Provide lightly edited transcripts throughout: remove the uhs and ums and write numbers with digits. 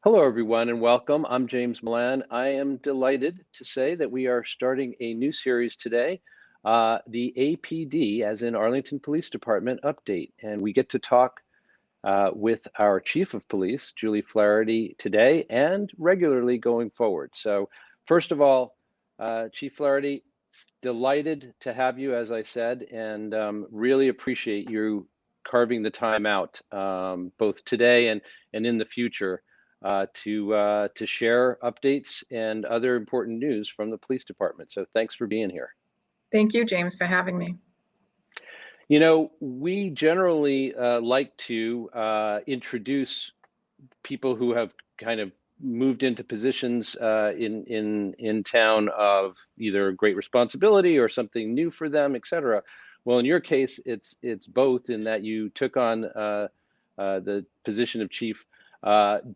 Hello, everyone, and welcome. I'm James Milan. I am delighted to say that we are starting a new series today, the APD, as in Arlington Police Department update. And we get to talk with our Chief of Police, Julie Flaherty, today and regularly going forward. So first of all, Chief Flaherty, delighted to have you, as I said, and really appreciate you carving the time out, both today and in the future, to share updates and other important news from the police department. So thanks for being here. Thank you, James, for having me. You know, we generally like to introduce people who have kind of moved into positions in town of either great responsibility or something new for them, et cetera. Well, in your case, it's both, in that you took on the position of chief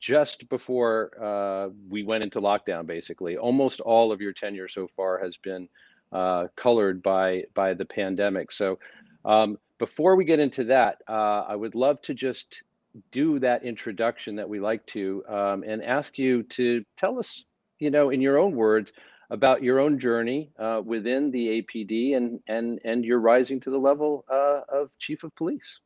just before we went into lockdown. Basically, almost all of your tenure so far has been colored by the pandemic. So before we get into that, I would love to just do that introduction that we like to, and ask you to tell us, in your own words, about your own journey within the APD and your rising to the level of Chief of Police.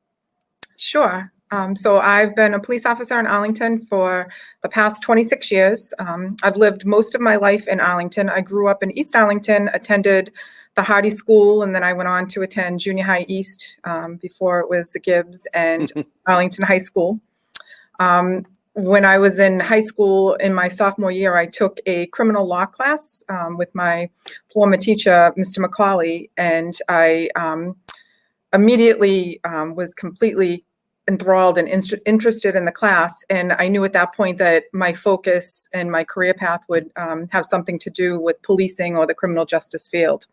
Sure. So I've been a police officer in Arlington for the past 26 years. I've lived most of my life in Arlington. I grew up in East Arlington, attended the Hardy School, and then I went on to attend Junior High East before it was the Gibbs and Arlington High School. When I was in high school in my sophomore year, I took a criminal law class with my former teacher, Mr. McCauley, and I immediately was completely enthralled and interested in the class. And I knew at that point that my focus and my career path would have something to do with policing or the criminal justice field.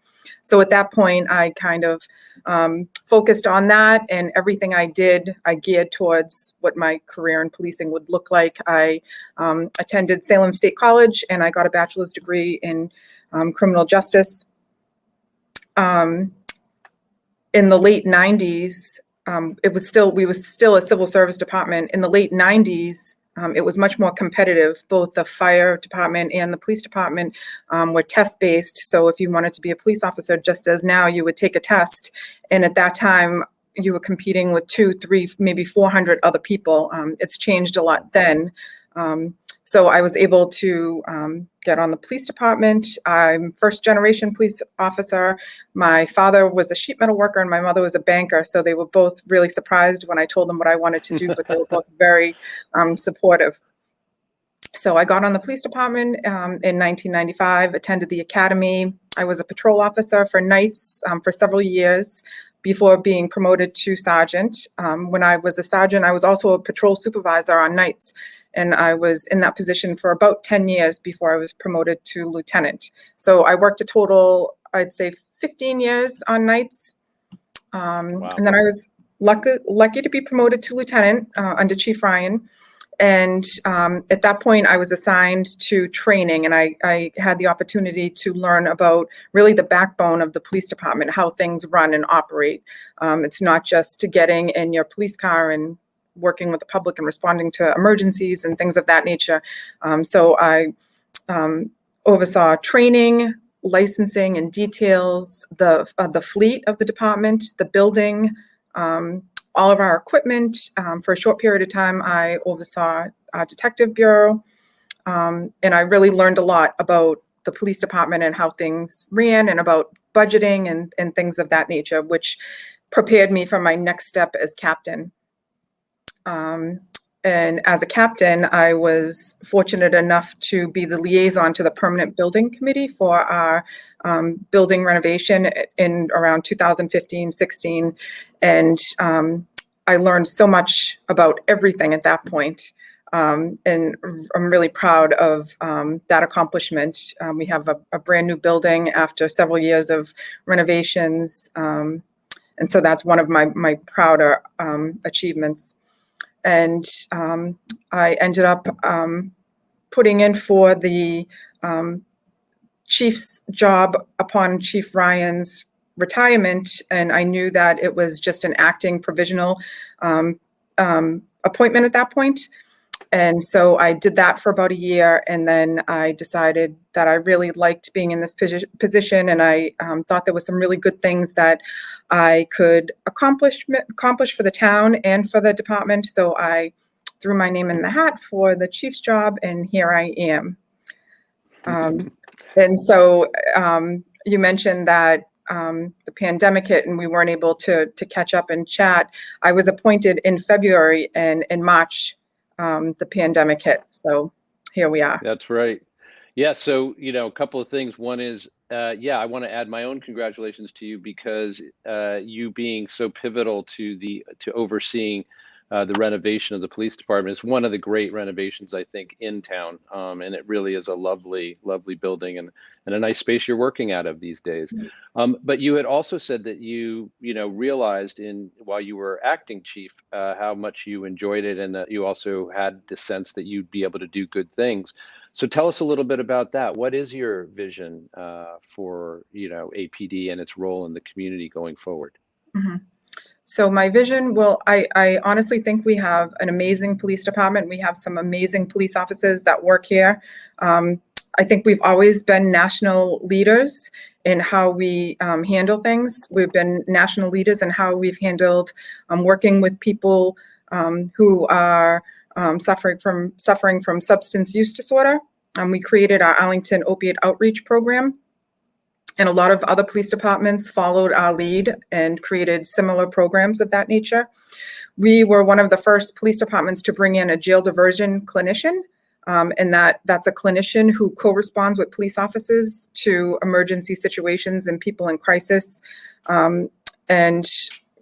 So at that point, I kind of focused on that, and everything I did, I geared towards what my career in policing would look like. I attended Salem State College, and I got a bachelor's degree in criminal justice. In the late 90s, we were still a civil service department. In the late 90s, it was much more competitive. Both the fire department and the police department were test-based. So if you wanted to be a police officer, just as now, you would take a test. And at that time, you were competing with 200, 300, maybe 400 other people. It's changed a lot then. So I was able to get on the police department. I'm first generation police officer. My father was a sheet metal worker and my mother was a banker. So they were both really surprised when I told them what I wanted to do, but they were both very supportive. So I got on the police department in 1995, attended the academy. I was a patrol officer for nights for several years before being promoted to sergeant. When I was a sergeant, I was also a patrol supervisor on nights. And I was in that position for about 10 years before I was promoted to lieutenant. So I worked a total, I'd say, 15 years on nights. Wow. And then I was lucky to be promoted to lieutenant under Chief Ryan. And at that point, I was assigned to training, and I had the opportunity to learn about really the backbone of the police department, how things run and operate. It's not just getting in your police car and working with the public and responding to emergencies and things of that nature. So I oversaw training, licensing, and details, the fleet of the department, the building, all of our equipment. For a short period of time, I oversaw our detective bureau, and I really learned a lot about the police department and how things ran, and about budgeting and things of that nature, which prepared me for my next step as captain. And as a captain, I was fortunate enough to be the liaison to the permanent building committee for our building renovation in around 2015-16. And I learned so much about everything at that point. And I'm really proud of that accomplishment. We have a brand new building after several years of renovations. And so that's one of my prouder achievements. And I ended up putting in for the chief's job upon Chief Ryan's retirement, and I knew that it was just an acting provisional appointment at that point. And so I did that for about a year, and then I decided that I really liked being in this position, and I thought there was some really good things that I could accomplish for the town and for the department. So I threw my name in the hat for the chief's job, and here I am. And so you mentioned that the pandemic hit and we weren't able to catch up and chat. I was appointed in February, and in March, the pandemic hit. So here we are. That's right. Yeah. So, a couple of things. One is, I want to add my own congratulations to you because you being so pivotal to overseeing the renovation of the police department is one of the great renovations, I think, in town. And it really is a lovely, lovely building and a nice space you're working out of these days. But you had also said that you realized while you were acting chief, how much you enjoyed it and that you also had the sense that you'd be able to do good things. So tell us a little bit about that. What is your vision for, APD and its role in the community going forward? Mm-hmm. So my vision, well, I honestly think we have an amazing police department. We have some amazing police officers that work here. I think we've always been national leaders in how we handle things. We've been national leaders in how we've handled working with people who are suffering from substance use disorder. We created our Arlington Opiate Outreach Program. And a lot of other police departments followed our lead and created similar programs of that nature. We were one of the first police departments to bring in a jail diversion clinician, and that's a clinician who co-responds with police officers to emergency situations and people in crisis. And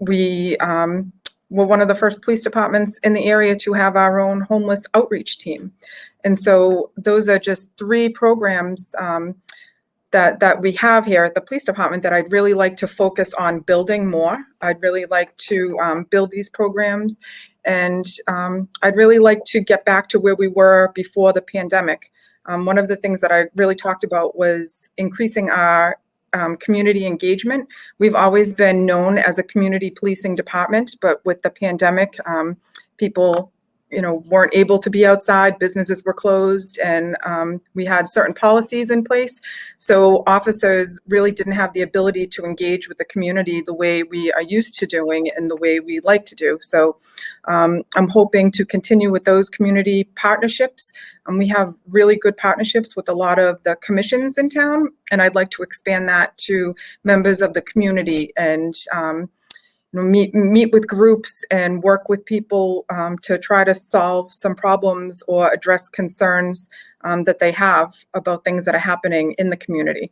we were one of the first police departments in the area to have our own homeless outreach team. And so those are just three programs that we have here at the police department that I'd really like to focus on building more. I'd really like to build these programs, and I'd really like to get back to where we were before the pandemic. One of the things that I really talked about was increasing our community engagement. We've always been known as a community policing department, but with the pandemic, people weren't able to be outside, businesses were closed, and we had certain policies in place. So officers really didn't have the ability to engage with the community the way we are used to doing and the way we like to do. So I'm hoping to continue with those community partnerships. We have really good partnerships with a lot of the commissions in town, and I'd like to expand that to members of the community and meet with groups and work with people to try to solve some problems or address concerns that they have about things that are happening in the community.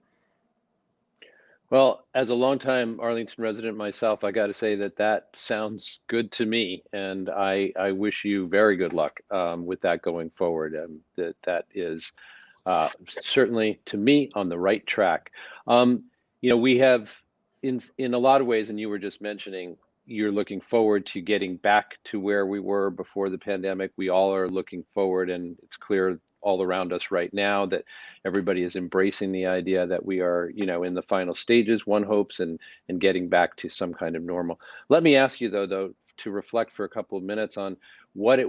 Well, as a longtime Arlington resident myself, I got to say that sounds good to me, and I wish you very good luck with that going forward. That is certainly, to me, on the right track. We have in a lot of ways, and you were just mentioning, you're looking forward to getting back to where we were before the pandemic. We all are looking forward, and it's clear all around us right now that everybody is embracing the idea that we are, in the final stages, one hopes, and getting back to some kind of normal. Let me ask you though, to reflect for a couple of minutes on what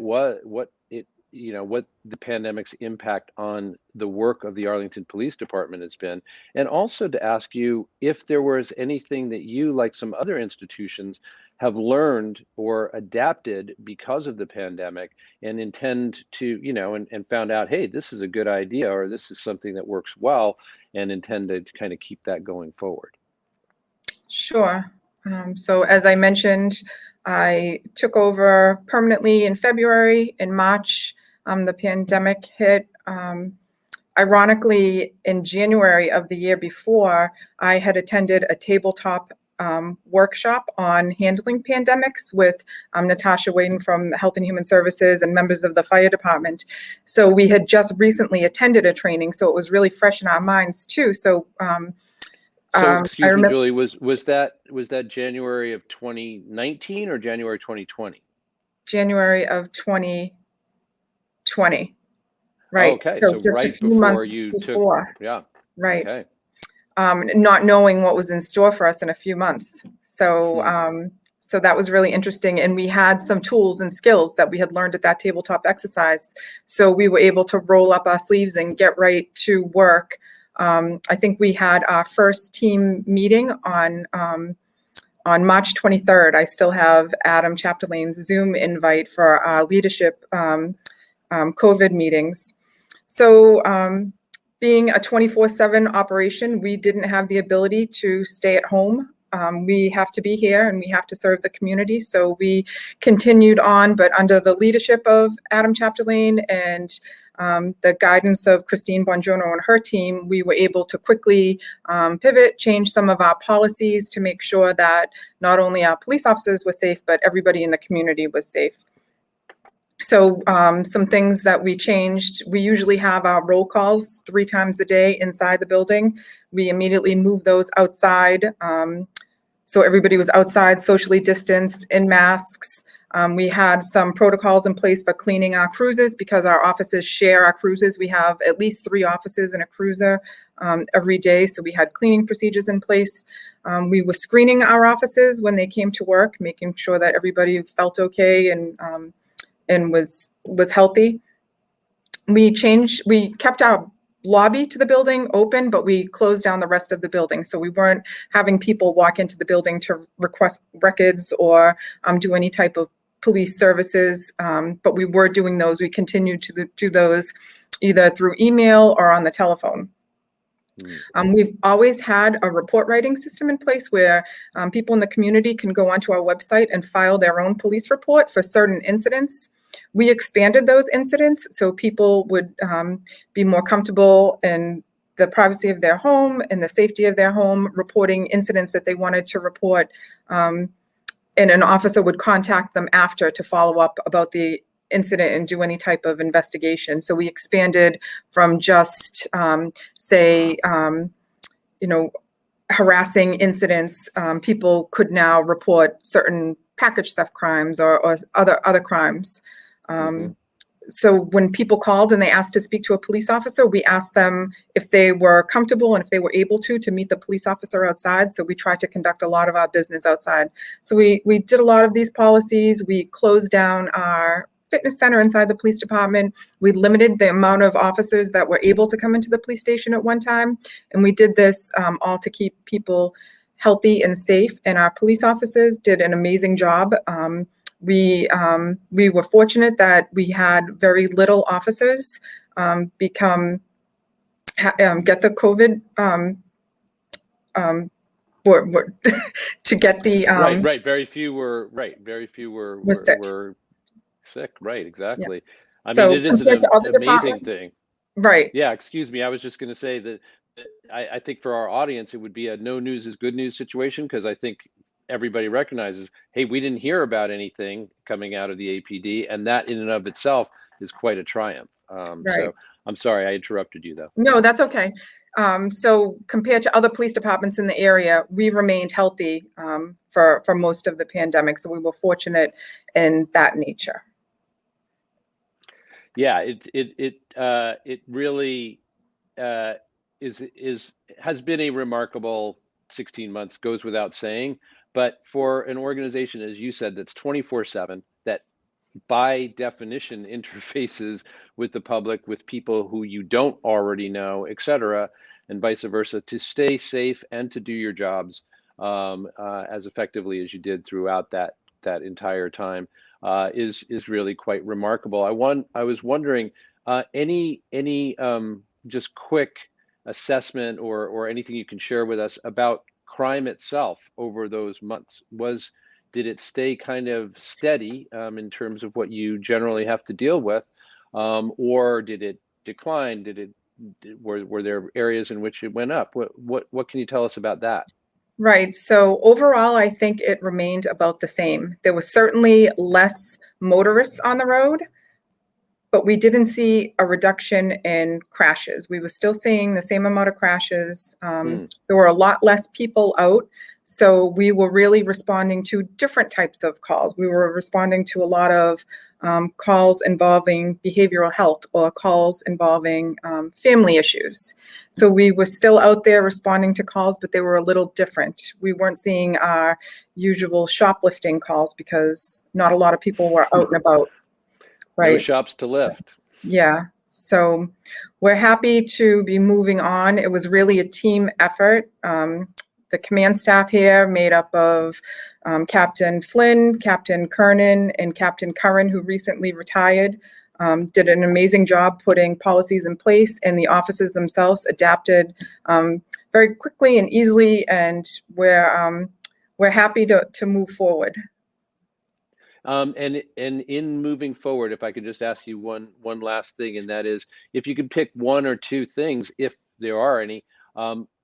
the pandemic's impact on the work of the Arlington Police Department has been, and also to ask you if there was anything that you, like some other institutions, have learned or adapted because of the pandemic and intend to, and found out, hey, this is a good idea, or this is something that works well, and intend to kind of keep that going forward. Sure. So as I mentioned, I took over permanently in February. In March, the pandemic hit. Ironically, in January of the year before, I had attended a tabletop workshop on handling pandemics with Natasha Waden from Health and Human Services and members of the fire department. So we had just recently attended a training, so it was really fresh in our minds too. So excuse me, Julie, was that January of 2019 or January 2020? January of 2020. Right. Oh, okay. So just right a few months before. Yeah. Right. Okay. Not knowing what was in store for us in a few months. So So that was really interesting. And we had some tools and skills that we had learned at that tabletop exercise. So we were able to roll up our sleeves and get right to work. I think we had our first team meeting on March 23rd. I still have Adam Chapdelain's Zoom invite for our leadership COVID meetings. So being a 24/7 operation, we didn't have the ability to stay at home. We have to be here and we have to serve the community. So we continued on, but under the leadership of Adam Chapdelain and the guidance of Christine Bongiorno and her team, we were able to quickly pivot, change some of our policies to make sure that not only our police officers were safe, but everybody in the community was safe. So some things that we changed, we usually have our roll calls 3 times a day inside the building. We immediately moved those outside. So everybody was outside, socially distanced, in masks. We had some protocols in place for cleaning our cruisers because our offices share our cruisers. We have at least 3 offices in a cruiser every day. So we had cleaning procedures in place. We were screening our offices when they came to work, making sure that everybody felt okay and was healthy. We kept our lobby to the building open, but we closed down the rest of the building. So we weren't having people walk into the building to request records or do any type of police services, but we were doing those. We continued to do those either through email or on the telephone. We've always had a report writing system in place where people in the community can go onto our website and file their own police report for certain incidents. We expanded those incidents so people would be more comfortable in the privacy of their home and the safety of their home, reporting incidents that they wanted to report. And an officer would contact them after to follow up about the incident and do any type of investigation. So we expanded from just, harassing incidents. People could now report certain package theft crimes or other crimes. So when people called and they asked to speak to a police officer, we asked them if they were comfortable and if they were able to meet the police officer outside. So we tried to conduct a lot of our business outside. So we did a lot of these policies. We closed down our fitness center inside the police department. We limited the amount of officers that were able to come into the police station at one time. And we did this all to keep people healthy and safe. And our police officers did an amazing job. We were fortunate that we had very little officers get the COVID to get the right. Very few were sick. Were sick. Right. Exactly. Yeah. I mean, it is an amazing thing. Right. Yeah. Excuse me. I was just going to say that I think for our audience, it would be a no news is good news situation, because I think everybody recognizes, hey, we didn't hear about anything coming out of the APD, and that in and of itself is quite a triumph. Right. So I'm sorry I interrupted you, though. No, that's okay. So compared to other police departments in the area, we remained healthy for most of the pandemic. So we were fortunate in that nature. Yeah, it really has been a remarkable 16 months, goes without saying. But for an organization, as you said, that's 24/7, that by definition interfaces with the public, with people who you don't already know, et cetera, and vice versa, to stay safe and to do your jobs as effectively as you did throughout that entire time is really quite remarkable. I was wondering, any just quick assessment or anything you can share with us about crime itself over those months? Did it stay kind of steady in terms of what you generally have to deal with, or did it decline? Were there areas in which it went up? What can you tell us about that? Right. So overall, I think it remained about the same. There was certainly less motorists on the road, but we didn't see a reduction in crashes. We were still seeing the same amount of crashes. There were a lot less people out. So we were really responding to different types of calls. We were responding to a lot of calls involving behavioral health or calls involving family issues. So we were still out there responding to calls, but they were a little different. We weren't seeing our usual shoplifting calls because not a lot of people were out and about, right? No shops to lift. Yeah. So we're happy to be moving on. It was really a team effort. The command staff here made up of Captain Flynn, Captain Kernan, and Captain Curran, who recently retired, did an amazing job putting policies in place, and the officers themselves adapted very quickly and easily, and we're happy to move forward. And in moving forward, if I could just ask you one last thing, and that is, if you could pick one or two things, if there are any,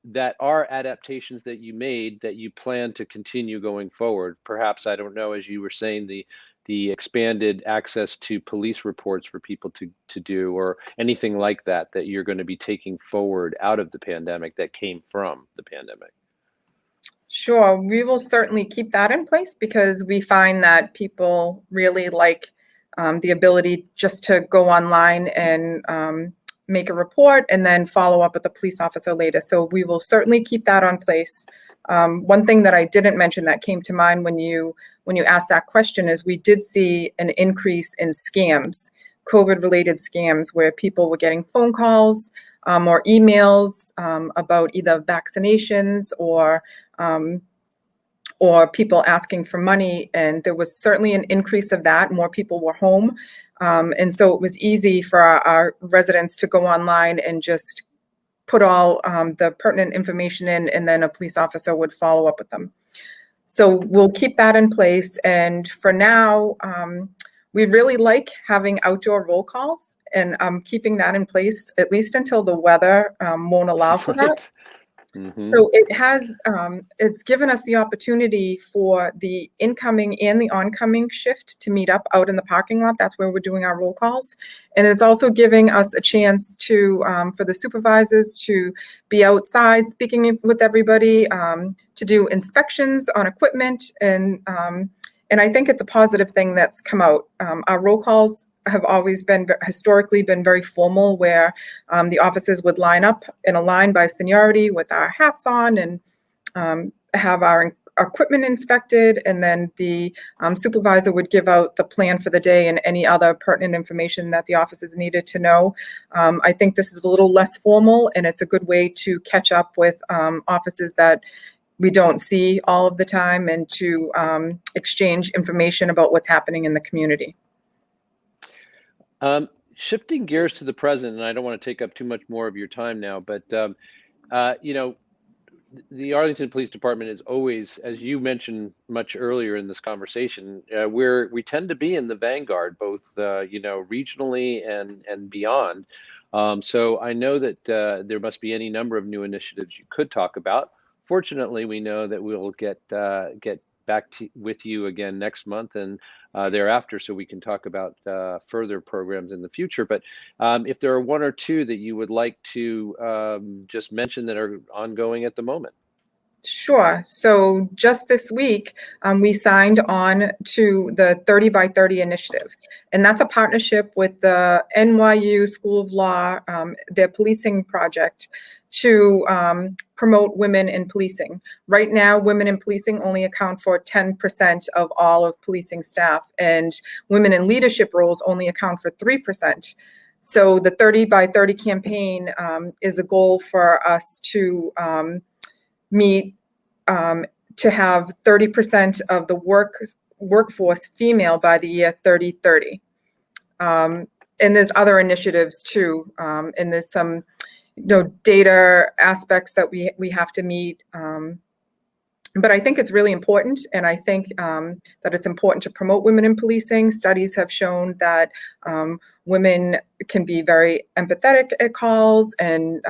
that are adaptations that you made that you plan to continue going forward. Perhaps, I don't know, as you were saying, the expanded access to police reports for people to do, or anything like that you're going to be taking forward out of the pandemic that came from the pandemic. Sure, we will certainly keep that in place because we find that people really like the ability just to go online and make a report and then follow up with the police officer later. So we will certainly keep that on place. One thing that I didn't mention that came to mind when you asked that question is we did see an increase in scams, COVID-related scams, where people were getting phone calls or emails about either vaccinations or people asking for money. And there was certainly an increase of that. More people were home. And so it was easy for our residents to go online and just put all the pertinent information in, and then a police officer would follow up with them. So we'll keep that in place. And for now, we really like having outdoor roll calls, and keeping that in place at least until the weather won't allow for that. Mm-hmm. So it has, it's given us the opportunity for the incoming and the oncoming shift to meet up out in the parking lot. That's where we're doing our roll calls. And it's also giving us a chance to, for the supervisors to be outside speaking with everybody, to do inspections on equipment. And I think it's a positive thing that's come out. Our roll calls have always been historically been very formal, where the officers would line up in a line by seniority with our hats on and have our equipment inspected, and then the supervisor would give out the plan for the day and any other pertinent information that the officers needed to know. I think this is a little less formal, and it's a good way to catch up with officers that we don't see all of the time, and to exchange information about what's happening in the community. Shifting gears to the present, and I don't want to take up too much more of your time now, but you know, the Arlington Police Department is always, as you mentioned much earlier in this conversation, we tend to be in the vanguard, both you know, regionally and beyond. So I know that there must be any number of new initiatives you could talk about. Fortunately, we know that we'll get back with you again next month and thereafter, so we can talk about further programs in the future. But if there are one or two that you would like to just mention that are ongoing at the moment. Sure. So just this week, we signed on to the 30 by 30 initiative, and that's a partnership with the NYU School of Law, their policing project, to promote women in policing. Right now, women in policing only account for 10% of all of policing staff, and women in leadership roles only account for 3%. So the 30 by 30 campaign is a goal for us to meet, to have 30% of the workforce female by the year 2030. And there's other initiatives too, and there's some data aspects that we have to meet. But I think it's really important, and I think that it's important to promote women in policing. Studies have shown that women can be very empathetic at calls and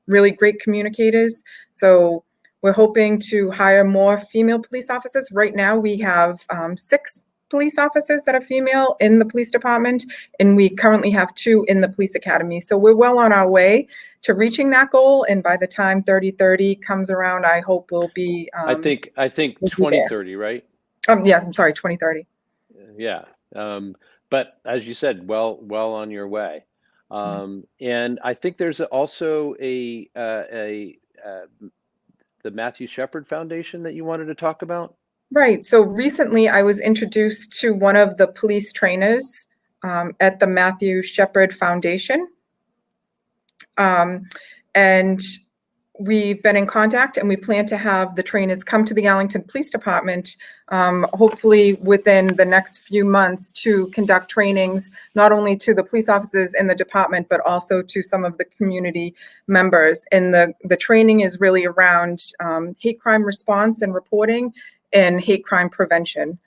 really great communicators. So we're hoping to hire more female police officers. Right now, we have 6 police officers that are female in the police department, and we currently have 2 in the police academy. So we're well on our way to reaching that goal. And by the time 3030 comes around, I hope we'll be. I think 2030, right? Yes, I'm sorry, 2030. Yeah. but as you said, well on your way. And I think there's also the Matthew Shepard Foundation that you wanted to talk about. Right. So recently I was introduced to one of the police trainers at the Matthew Shepard Foundation. And we've been in contact, and we plan to have the trainers come to the Arlington Police Department, hopefully within the next few months, to conduct trainings, not only to the police officers in the department, but also to some of the community members. And the training is really around hate crime response and reporting and hate crime prevention.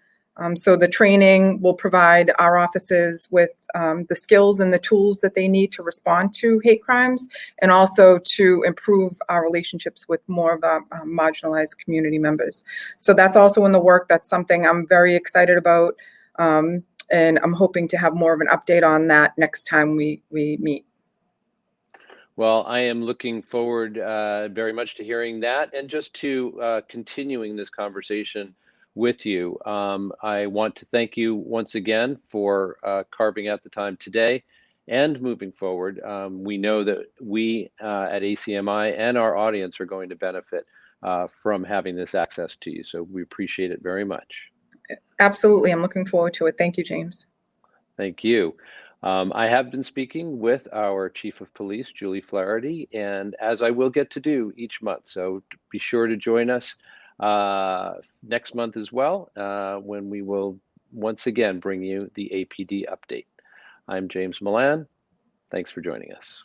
So the training will provide our officers with the skills and the tools that they need to respond to hate crimes, and also to improve our relationships with more of our marginalized community members. So that's also in the work. That's something I'm very excited about, and I'm hoping to have more of an update on that next time we meet. Well, I am looking forward very much to hearing that, and just to continuing this conversation with you. I want to thank you once again for carving out the time today and moving forward. We know that we at ACMi and our audience are going to benefit from having this access to you. So we appreciate it very much. Absolutely. I'm looking forward to it. Thank you, James. Thank you. I have been speaking with our Chief of Police, Julie Flaherty, and as I will get to do each month. So be sure to join us next month as well, when we will once again bring you the APD update. I'm James Milan. Thanks for joining us.